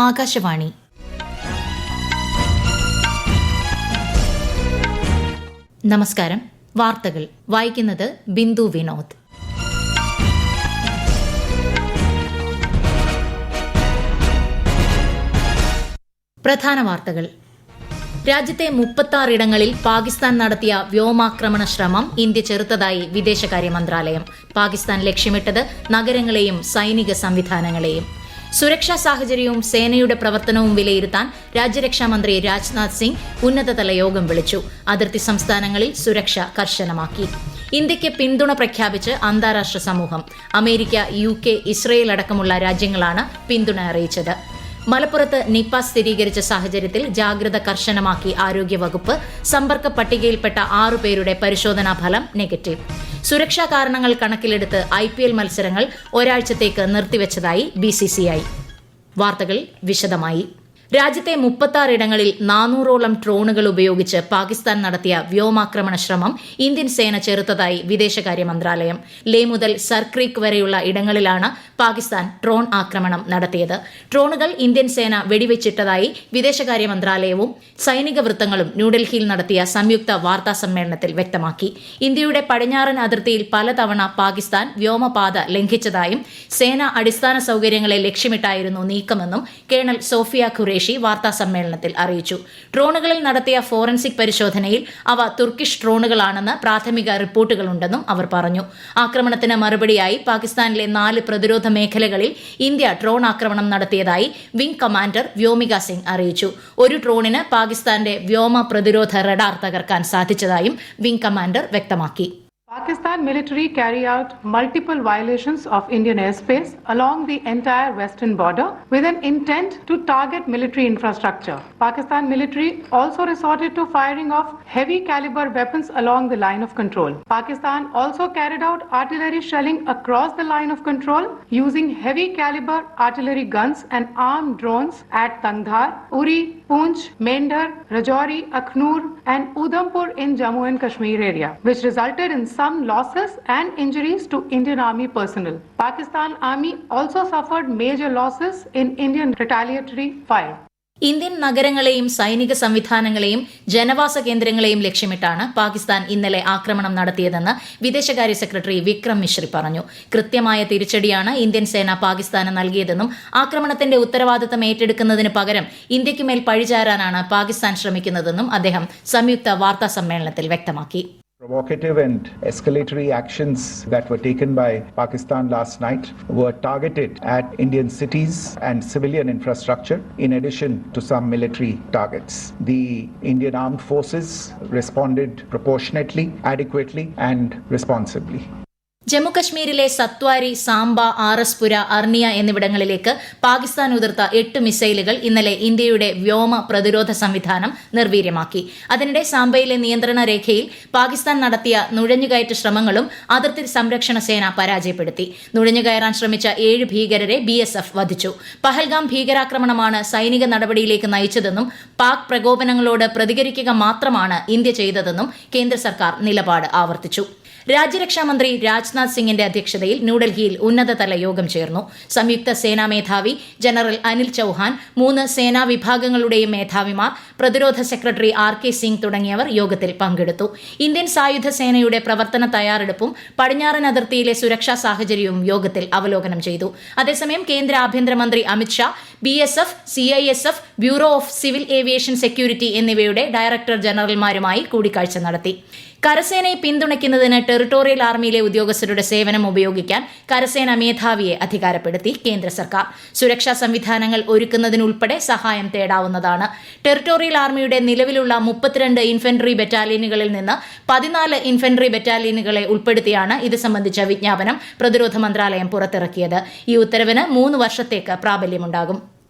ആകാശവാണി. നമസ്കാരം. വാർത്തകൾ വായിക്കുന്നത് ബിന്ദു വിനോദ്. പ്രധാന വാർത്തകൾ. രാജ്യത്തെ 36 ഇടങ്ങളിൽ പാകിസ്ഥാൻ നടത്തിയ വ്യോമാക്രമണ ശ്രമം ഇന്ത്യ ചെറുത്തതായി വിദേശകാര്യ മന്ത്രാലയം. പാകിസ്ഥാൻ ലക്ഷ്യമിട്ടത് നഗരങ്ങളെയും സൈനിക സംവിധാനങ്ങളെയും. സുരക്ഷാ സാഹചര്യവും സേനയുടെ പ്രവർത്തനവും വിലയിരുത്താൻ രാജ്യരക്ഷാമന്ത്രി രാജ്നാഥ് സിംഗ് ഉന്നതതല യോഗം വിളിച്ചു. അതിർത്തി സംസ്ഥാനങ്ങളിൽ സുരക്ഷ കർശനമാക്കി. ഇന്ത്യയ്ക്ക് പിന്തുണ പ്രഖ്യാപിച്ച് അന്താരാഷ്ട്ര സമൂഹം. അമേരിക്ക, UK, ഇസ്രയേൽ അടക്കമുള്ള രാജ്യങ്ങളാണ് പിന്തുണ അറിയിച്ചത്. മലപ്പുറത്ത് നിപ സ്ഥിരീകരിച്ച സാഹചര്യത്തിൽ ജാഗ്രത കർശനമാക്കി ആരോഗ്യവകുപ്പ്. സമ്പർക്ക പട്ടികയിൽപ്പെട്ട 6 പേരുടെ പരിശോധനാ ഫലം നെഗറ്റീവ്. സുരക്ഷാ കാരണങ്ങൾ കണക്കിലെടുത്ത് IPL മത്സരങ്ങൾ ഒരാഴ്ചത്തേക്ക് നിർത്തിവച്ചതായി BCCI. വാർത്തകൾ വിശദമായി. രാജ്യത്തെ 36 ഇടങ്ങളിൽ 400ഓളം ഡ്രോണുകൾ ഉപയോഗിച്ച് പാകിസ്ഥാൻ നടത്തിയ വ്യോമാക്രമണ ശ്രമം ഇന്ത്യൻ സേന ചെറുത്തതായി വിദേശകാര്യ മന്ത്രാലയം. ലേ മുതൽ സർക്രീക്ക് വരെയുള്ള ഇടങ്ങളിലാണ് പാകിസ്ഥാൻ ഡ്രോൺ ആക്രമണം നടത്തിയത്. ഡ്രോണുകൾ ഇന്ത്യൻ സേന വെടിവെച്ചിട്ടതായി വിദേശകാര്യ മന്ത്രാലയവും സൈനിക വൃത്തങ്ങളും ന്യൂഡൽഹിയിൽ നടത്തിയ സംയുക്ത വാർത്താ സമ്മേളനത്തിൽ വ്യക്തമാക്കി. ഇന്ത്യയുടെ പടിഞ്ഞാറൻ അതിർത്തിയിൽ പലതവണ പാകിസ്ഥാൻ വ്യോമപാത ലംഘിച്ചതായും സേന അടിസ്ഥാന സൌകര്യങ്ങളെ ലക്ഷ്യമിട്ടായിരുന്നു നീക്കമെന്നും കേണൽ സോഫിയ ഖുറേഷി വാർത്താ സമ്മേളനത്തിൽ അറിയിച്ചു. ഡ്രോണുകളിൽ നടത്തിയ ഫോറൻസിക് പരിശോധനയിൽ അവ തുർക്കിഷ് ഡ്രോണുകളാണെന്ന് പ്രാഥമിക റിപ്പോർട്ടുകളുണ്ടെന്നും അവർ പറഞ്ഞു. ആക്രമണത്തിന് മറുപടിയായി പാകിസ്ഥാനിലെ 4 പ്രതിരോധ മേഖലകളിൽ ഇന്ത്യ ഡ്രോൺ ആക്രമണം നടത്തിയതായി വിംഗ് കമാൻഡർ വ്യോമിക സിംഗ് അറിയിച്ചു. ഒരു ഡ്രോണിന് പാകിസ്ഥാന്റെ വ്യോമ പ്രതിരോധ റഡാർ തകർക്കാൻ സാധിച്ചതായും വിംഗ് കമാൻഡർ വ്യക്തമാക്കി. Pakistan military carry out multiple violations of Indian airspace along the entire western border with an intent to target military infrastructure. Pakistan military also resorted to firing of heavy caliber weapons along the line of control. Pakistan also carried out artillery shelling across the line of control using heavy caliber artillery guns and armed drones at Tangdhar, Uri, Poonch, Mendhar, Rajouri, Akhnur and Udhampur in Jammu and Kashmir area, which resulted in some losses and injuries to Indian Army personnel. Pakistan Army also suffered major losses in Indian retaliatory fire. Indian നഗരങ്ങളെയും സൈനിക സംവിധാനങ്ങളെയും ജനവാസ കേന്ദ്രങ്ങളെയും ലക്ഷ്യമിട്ടാണ് പാകിസ്ഥാൻ ഇന്നലെ ആക്രമണം നടത്തിയതെന്ന് വിദേശകാര്യ secretary Vikram Misri പറഞ്ഞു. കൃത്യമായ തിരിച്ചടിയാണ് ഇന്ത്യൻ സേന പാകിസ്ഥാന് നൽകിയതെന്നും ആക്രമണത്തിന്റെ ഉത്തരവാദിത്തം ഏറ്റെടുക്കുന്നതിന് പകരം ഇന്ത്യയ്ക്ക് മേൽ പഴിചാരാനാണ് പാകിസ്ഥാൻ ശ്രമിക്കുന്നതെന്നും അദ്ദേഹം സംയുക്ത വാർത്താ സമ്മേളനത്തിൽ വ്യക്തമാക്കി. Provocative and escalatory actions that were taken by Pakistan last night were targeted at Indian cities and civilian infrastructure in addition to some military targets. The Indian armed forces responded proportionately, adequately and responsibly. ജമ്മുകശ്മീരിലെ സത്വാരി, സാംബ, ആർഎസ്പുര, അർണിയ എന്നിവിടങ്ങളിലേക്ക് പാകിസ്ഥാൻ ഉതിർത്ത 8 മിസൈലുകൾ ഇന്നലെ ഇന്ത്യയുടെ വ്യോമ പ്രതിരോധ സംവിധാനം നിർവീര്യമാക്കി. അതിനിടെ സാംബയിലെ നിയന്ത്രണ രേഖയിൽ പാകിസ്ഥാൻ നടത്തിയ നുഴഞ്ഞുകയറ്റ ശ്രമങ്ങളും അതിർത്തി സംരക്ഷണ സേന പരാജയപ്പെടുത്തി. നുഴഞ്ഞുകയറാൻ ശ്രമിച്ച 7 ഭീകരരെ BSF വധിച്ചു. പഹൽഗാം ഭീകരാക്രമണമാണ് സൈനിക നടപടിയിലേക്ക് നയിച്ചതെന്നും പാക് പ്രകോപനങ്ങളോട് പ്രതികരിക്കുക മാത്രമാണ് ഇന്ത്യ ചെയ്തതെന്നും കേന്ദ്ര സർക്കാർ നിലപാട് ആവർത്തിച്ചു. രാജ്യരക്ഷാമന്ത്രി രാജ്നാഥ് സിംഗിന്റെ അധ്യക്ഷതയിൽ ന്യൂഡൽഹിയിൽ ഉന്നതതല യോഗം ചേർന്നു. സംയുക്ത സേനാ മേധാവി ജനറൽ അനിൽ ചൌഹാൻ, 3 സേനാ വിഭാഗങ്ങളുടെയും മേധാവിമാർ, പ്രതിരോധ സെക്രട്ടറി RK സിംഗ് തുടങ്ങിയവർ യോഗത്തിൽ പങ്കെടുത്തു. ഇന്ത്യൻ സായുധ സേനയുടെ പ്രവർത്തന തയ്യാറെടുപ്പും പടിഞ്ഞാറൻ അതിർത്തിയിലെ സുരക്ഷാ സാഹചര്യവും യോഗത്തിൽ അവലോകനം ചെയ്തു. അതേസമയം കേന്ദ്ര ആഭ്യന്തരമന്ത്രി Amit Shah BSF, CISF, bureau of civil aviation security എന്നിവയുടെ ഡയറക്ടർ ജനറൽമാരുമായി കൂടിക്കാഴ്ച നടത്തി. കരസേനയെ പിന്തുണയ്ക്കുന്നതിന് ടെറിട്ടോറിയൽ ആർമിയിലെ ഉദ്യോഗസ്ഥരുടെ സേവനം ഉപയോഗിക്കാൻ കരസേന മേധാവിയെ അധികാരപ്പെടുത്തി കേന്ദ്ര സർക്കാർ. സുരക്ഷാ സംവിധാനങ്ങൾ ഒരുക്കുന്നതിനുൾപ്പെടെ സഹായം തേടാവുന്നതാണ്. ടെറിട്ടോറിയൽ ആർമിയുടെ നിലവിലുള്ള 32 ഇൻഫൻട്രി ബറ്റാലിയനുകളിൽ നിന്ന് 14 ഇൻഫൻട്രി ബറ്റാലിയനുകളെ ഉൾപ്പെടുത്തിയാണ് ഇത് സംബന്ധിച്ച വിജ്ഞാപനം പ്രതിരോധ മന്ത്രാലയം പുറത്തിറക്കിയത്. ഈ ഉത്തരവിന് 3 വർഷത്തേക്ക് പ്രാബല്യമുണ്ടാകും.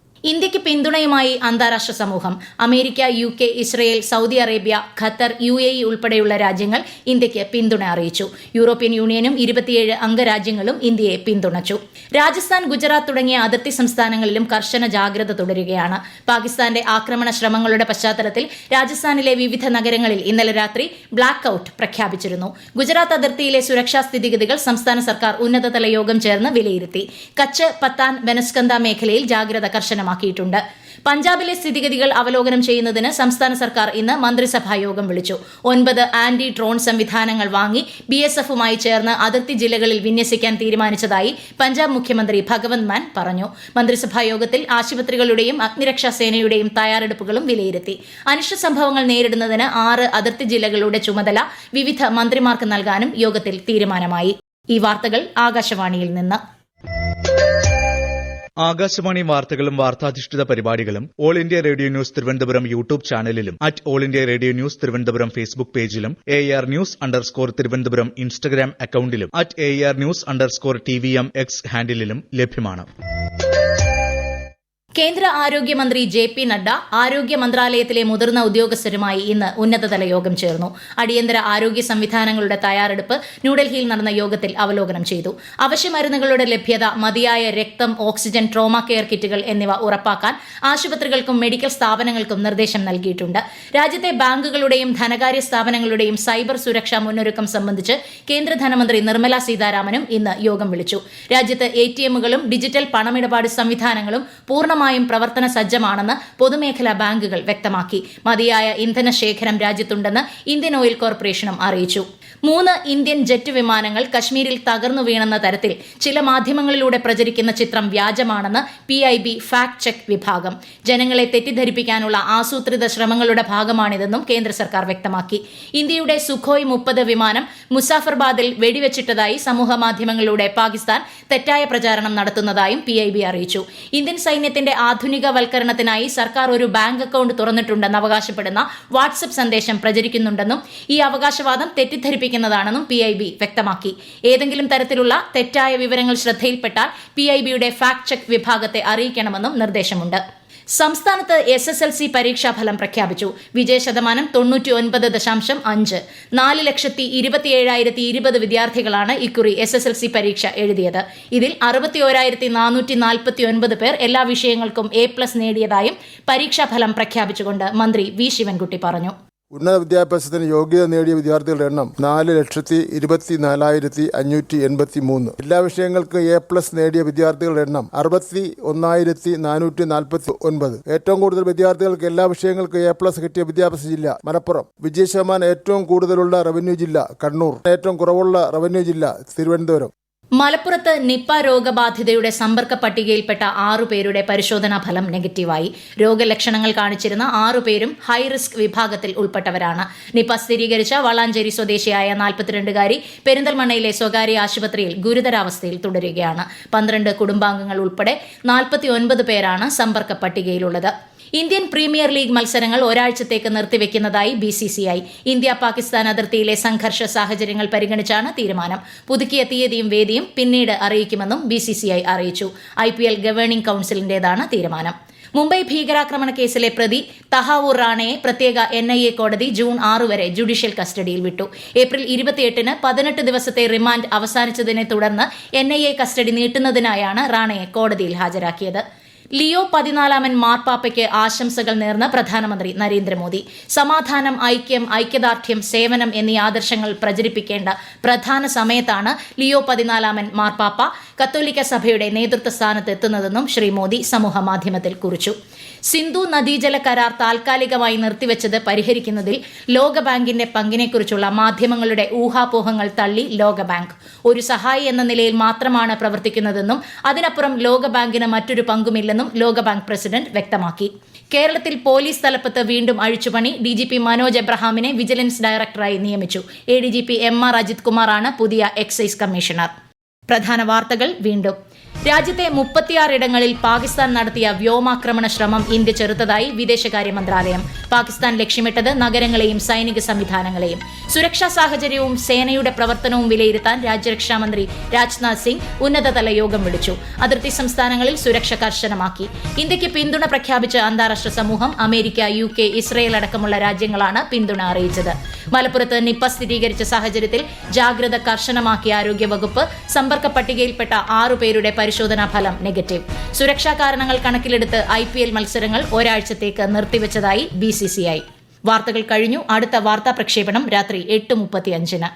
ഇന്ത്യയ്ക്ക് പിന്തുണയുമായി അന്താരാഷ്ട്ര സമൂഹം. America, UK, Israel, Saudi Arabia, Qatar, UAE ഉൾപ്പെടെയുള്ള രാജ്യങ്ങൾ ഇന്ത്യയ്ക്ക് പിന്തുണ അറിയിച്ചു. യൂറോപ്യൻ യൂണിയനും 27 അംഗരാജ്യങ്ങളും ഇന്ത്യയെ പിന്തുണച്ചു. രാജസ്ഥാൻ, ഗുജറാത്ത് തുടങ്ങിയ അതിർത്തി സംസ്ഥാനങ്ങളിലും കർശന ജാഗ്രത തുടരുകയാണ്. പാകിസ്ഥാന്റെ ആക്രമണ ശ്രമങ്ങളുടെ പശ്ചാത്തലത്തിൽ രാജസ്ഥാനിലെ വിവിധ നഗരങ്ങളിൽ ഇന്നലെ രാത്രി ബ്ലാക്ക് ഔട്ട് പ്രഖ്യാപിച്ചിരുന്നു. ഗുജറാത്ത് അതിർത്തിയിലെ സുരക്ഷാ സ്ഥിതിഗതികൾ സംസ്ഥാന സർക്കാർ ഉന്നതതല യോഗം ചേർന്ന് വിലയിരുത്തി. കച്ച്, പത്താൻ, ബനസ്കന്ദ മേഖലയിൽ ജാഗ്രത കർശനമാക്കി. കർശനമാക്കിയിട്ടുണ്ട്. പഞ്ചാബിലെ സ്ഥിതിഗതികൾ അവലോകനം ചെയ്യുന്നതിന് സംസ്ഥാന സർക്കാർ ഇന്ന് മന്ത്രിസഭാ യോഗം വിളിച്ചു. 9 ആന്റി ഡ്രോൺ സംവിധാനങ്ങൾ വാങ്ങി BSFുമായി ചേർന്ന് അതിർത്തി ജില്ലകളിൽ വിന്യസിക്കാൻ തീരുമാനിച്ചതായി പഞ്ചാബ് മുഖ്യമന്ത്രി ഭഗവന്ത് മാൻ പറഞ്ഞു. മന്ത്രിസഭാ യോഗത്തിൽ ആശുപത്രികളുടെയും അഗ്നിരക്ഷാ സേനയുടെയും തയ്യാറെടുപ്പുകളും വിലയിരുത്തി. അനിഷ്ട സംഭവങ്ങൾ നേരിടുന്നതിന് 6 അതിർത്തി ജില്ലകളുടെ ചുമതല വിവിധ മന്ത്രിമാർക്ക് നൽകാനും യോഗത്തിൽ തീരുമാനമായി. ഈ വാർത്തകൾ ആകാശവാണിയിൽ നിന്ന്. ആകാശവാണി വാർത്തകളും വാർത്താധിഷ്ഠിത പരിപാടികളും All India Radio News Thiruvananthapuram YouTube ചാനലിലും All India Radio News Thiruvananthapuram Facebook പേജിലും AR News_ തിരുവനന്തപുരം ഇൻസ്റ്റഗ്രാം അക്കൌണ്ടിലും AR News_TVM X ഹാൻഡിലും ലഭ്യമാണ്. കേന്ദ്ര ആരോഗ്യമന്ത്രി JP നഡ്ഡ ആരോഗ്യ മന്ത്രാലയത്തിലെ മുതിർന്ന ഉദ്യോഗസ്ഥരുമായി ഇന്ന് ഉന്നതതല യോഗം ചേർന്നു. അടിയന്തര ആരോഗ്യ സംവിധാനങ്ങളുടെ തയ്യാറെടുപ്പ് ന്യൂഡൽഹിയിൽ നടന്ന യോഗത്തിൽ അവലോകനം ചെയ്തു. അവശ്യമരുന്നുകളുടെ ലഭ്യത, മതിയായ രക്തം, ഓക്സിജൻ, ട്രോമ കെയർ കിറ്റുകൾ എന്നിവ ഉറപ്പാക്കാൻ ആശുപത്രികൾക്കും മെഡിക്കൽ സ്ഥാപനങ്ങൾക്കും നിർദ്ദേശം നൽകിയിട്ടുണ്ട്. രാജ്യത്തെ ബാങ്കുകളുടെയും ധനകാര്യ സ്ഥാപനങ്ങളുടെയും സൈബർ സുരക്ഷാ മുന്നൊരുക്കം സംബന്ധിച്ച് കേന്ദ്ര ധനമന്ത്രി നിർമ്മല സീതാരാമനും ഇന്ന് യോഗം വിളിച്ചു. രാജ്യത്ത് ATMകളും ഡിജിറ്റൽ പണമിടപാട് സംവിധാനങ്ങളും പൂർണ്ണമായും പ്രവർത്തന സജ്ജമാണെന്ന് പൊതുമേഖലാ ബാങ്കുകൾ വ്യക്തമാക്കി. മതിയായ ഇന്ധന ശേഖരം രാജ്യത്തുണ്ടെന്ന് ഇന്ത്യൻ ഓയിൽ കോർപ്പറേഷനും അറിയിച്ചു. 3 ഇന്ത്യൻ ജെറ്റ് വിമാനങ്ങൾ കശ്മീരിൽ തകർന്നു വീണെന്ന തരത്തിൽ ചില മാധ്യമങ്ങളിലൂടെ പ്രചരിക്കുന്ന ചിത്രം വ്യാജമാണെന്ന് PIB ഫാക്ട് ചെക്ക് വിഭാഗം. ജനങ്ങളെ തെറ്റിദ്ധരിപ്പിക്കാനുള്ള ആസൂത്രിത ശ്രമങ്ങളുടെ ഭാഗമാണിതെന്നും കേന്ദ്ര സർക്കാർ വ്യക്തമാക്കി. ഇന്ത്യയുടെ സുഖോയ് 30 വിമാനം മുസാഫർബാദിൽ വെടിവെച്ചിട്ടതായി സമൂഹ മാധ്യമങ്ങളിലൂടെ പാകിസ്ഥാൻ തെറ്റായ പ്രചാരണം നടത്തുന്നതായും PIB അറിയിച്ചു. ഇന്ത്യൻ സൈന്യത്തിന്റെ ആധുനികവൽക്കരണത്തിനായി സർക്കാർ ഒരു ബാങ്ക് അക്കൌണ്ട് തുറന്നിട്ടുണ്ടെന്ന് അവകാശപ്പെടുന്ന വാട്സ്ആപ്പ് സന്ദേശം പ്രചരിക്കുന്നുണ്ടെന്നും ഈ അവകാശവാദം തെറ്റിദ്ധരിപ്പിക്കുന്നതാണെന്നും PIB വ്യക്തമാക്കി. ഏതെങ്കിലും തരത്തിലുള്ള തെറ്റായ വിവരങ്ങൾ ശ്രദ്ധയിൽപ്പെട്ടാൽ PIBയുടെ ഫാക്ട് ചെക്ക് വിഭാഗത്തെ അറിയിക്കണമെന്നും നിർദ്ദേശമുണ്ട്. സംസ്ഥാനത്ത് SSLC പരീക്ഷാഫലം പ്രഖ്യാപിച്ചു. വിജയശതമാനം 99.5. 4,27,020 വിദ്യാർത്ഥികളാണ് ഇക്കുറി SSLC പരീക്ഷ എഴുതിയത്. ഇതിൽ 61,449 പേർ എല്ലാ വിഷയങ്ങൾക്കും A+ നേടിയതായും പരീക്ഷാഫലം പ്രഖ്യാപിച്ചുകൊണ്ട് മന്ത്രി V. ശിവൻകുട്ടി പറഞ്ഞു. ഉന്നത വിദ്യാഭ്യാസത്തിന് യോഗ്യത നേടിയ വിദ്യാർത്ഥികളുടെ എണ്ണം 4,24,583. എല്ലാ വിഷയങ്ങൾക്കും A+ നേടിയ വിദ്യാർത്ഥികളുടെ എണ്ണം 61,449. ഏറ്റവും കൂടുതൽ വിദ്യാർത്ഥികൾക്ക് എല്ലാ വിഷയങ്ങൾക്കും A+ കിട്ടിയ വിദ്യാഭ്യാസ ജില്ല മലപ്പുറം. വിജയശതമാനം ഏറ്റവും കൂടുതലുള്ള റവന്യൂ ജില്ല കണ്ണൂർ. ഏറ്റവും കുറവുള്ള റവന്യൂ ജില്ല തിരുവനന്തപുരം. മലപ്പുറത്ത് നിപ്പ രോഗബാധിതയുടെ സമ്പർക്ക പട്ടികയിൽപ്പെട്ട 6 പേരുടെ പരിശോധനാ ഫലം നെഗറ്റീവായി. രോഗലക്ഷണങ്ങൾ കാണിച്ചിരുന്ന 6 പേരും ഹൈറിസ്ക് വിഭാഗത്തിൽ ഉൾപ്പെട്ടവരാണ്. നിപ്പ സ്ഥിരീകരിച്ച വളാഞ്ചേരി സ്വദേശിയായ 42-കാരി പെരിന്തൽമണ്ണയിലെ സ്വകാര്യ ആശുപത്രിയിൽ ഗുരുതരാവസ്ഥയിൽ തുടരുകയാണ്. 12 കുടുംബാംഗങ്ങൾ ഉൾപ്പെടെ 49 പേരാണ് സമ്പർക്ക പട്ടികയിലുള്ളത്. ഇന്ത്യൻ പ്രീമിയർ ലീഗ് മത്സരങ്ങൾ ഒരാഴ്ചത്തേക്ക് നിർത്തിവെക്കുന്നതായി BCCI. ഇന്ത്യ-പാകിസ്ഥാൻ അതിർത്തിയിലെ സംഘർഷ സാഹചര്യങ്ങൾ പരിഗണിച്ചാണ് തീരുമാനം. പുതുക്കിയ തീയതിയും വേദിയും പിന്നീട് അറിയിക്കുമെന്നും BCCI അറിയിച്ചു. IPL ഗവേണിംഗ് കൌൺസിലിന്റേതാണ് തീരുമാനം. മുംബൈ ഭീകരാക്രമണ കേസിലെ പ്രതി തഹാവൂർ റാണയെ പ്രത്യേക NIA കോടതി ജൂൺ 6 വരെ ജുഡീഷ്യൽ കസ്റ്റഡിയിൽ വിട്ടു. ഏപ്രിൽ 28-ന് 18 ദിവസത്തെ റിമാൻഡ് അവസാനിച്ചതിനെ തുടർന്ന് NIA കസ്റ്റഡി നീട്ടുന്നതിനായാണ് റാണയെ കോടതിയിൽ ഹാജരാക്കിയത്. ലിയോ 14 മാർപ്പാപ്പയ്ക്ക് ആശംസകൾ നേർന്ന് പ്രധാനമന്ത്രി നരേന്ദ്രമോദി. സമാധാനം, ഐക്യം, ഐക്യദാർഢ്യം, സേവനം എന്നീ ആദർശങ്ങൾ പ്രചരിപ്പിക്കേണ്ട പ്രധാന സമയത്താണ് ലിയോ 14 മാർപ്പാപ്പ കത്തോലിക്ക സഭയുടെ നേതൃത്വ സ്ഥാനത്ത് എത്തുന്നതെന്നും ശ്രീ മോദി സമൂഹമാധ്യമത്തിൽ കുറിച്ചു. സിന്ധു നദീജല കരാർ താൽക്കാലികമായി നിർത്തിവെച്ചത് പരിഹരിക്കുന്നതിൽ ലോകബാങ്കിന്റെ പങ്കിനെക്കുറിച്ചുള്ള മാധ്യമങ്ങളുടെ ഊഹാപോഹങ്ങൾ തള്ളി ലോകബാങ്ക്. ഒരു സഹായി എന്ന നിലയിൽ മാത്രമാണ് പ്രവർത്തിക്കുന്നതെന്നും അതിനപ്പുറം ലോകബാങ്കിന് മറ്റൊരു പങ്കുമില്ലെന്നും ലോകബാങ്ക് പ്രസിഡന്റ് വ്യക്തമാക്കി. കേരളത്തിൽ പോലീസ് തലപ്പത്ത് വീണ്ടും അഴിച്ചുപണി. DGP മനോജ് എബ്രഹാമിനെ വിജിലൻസ് ഡയറക്ടറായി നിയമിച്ചു. ADGP MR അജിത് കുമാറാണ് പുതിയ എക്സൈസ് കമ്മീഷണർ. പ്രധാന വാർത്തകൾ വീണ്ടും. രാജ്യത്തെ 36 ഇടങ്ങളിൽ പാകിസ്ഥാൻ നടത്തിയ വ്യോമാക്രമണ ശ്രമം ഇന്ത്യ ചെറുത്തതായി വിദേശകാര്യ മന്ത്രാലയം. പാകിസ്ഥാൻ ലക്ഷ്യമിട്ടത് നഗരങ്ങളെയും സൈനിക സംവിധാനങ്ങളെയും. സുരക്ഷാ സാഹചര്യവും സേനയുടെ പ്രവർത്തനവും വിലയിരുത്താൻ രാജ്യരക്ഷാമന്ത്രി രാജ്നാഥ് സിംഗ് ഉന്നതതല യോഗം വിളിച്ചു. അതിർത്തി സംസ്ഥാനങ്ങളിൽ സുരക്ഷ കർശനമാക്കി. ഇന്ത്യയ്ക്ക് പിന്തുണ പ്രഖ്യാപിച്ച അന്താരാഷ്ട്ര സമൂഹം. അമേരിക്ക, UK, ഇസ്രയേൽ അടക്കമുള്ള രാജ്യങ്ങളാണ് പിന്തുണ അറിയിച്ചത്. മലപ്പുറത്ത് നിപ്പ സ്ഥിരീകരിച്ച സാഹചര്യത്തിൽ ജാഗ്രത കർശനമാക്കിയ ആരോഗ്യവകുപ്പ്. സമ്പർക്ക പട്ടികയിൽപ്പെട്ട 6 പേരുടെ പരിശോധനാ ഫലം നെഗറ്റീവ്. സുരക്ഷാ കാരണങ്ങൾ കണക്കിലെടുത്ത് IPL മത്സരങ്ങൾ ഒരാഴ്ചത്തേക്ക് നിർത്തിവെച്ചതായി BCCI. വാർത്തകൾ കഴിഞ്ഞു. അടുത്ത വാർത്താ പ്രക്ഷേപണം രാത്രി 8:35.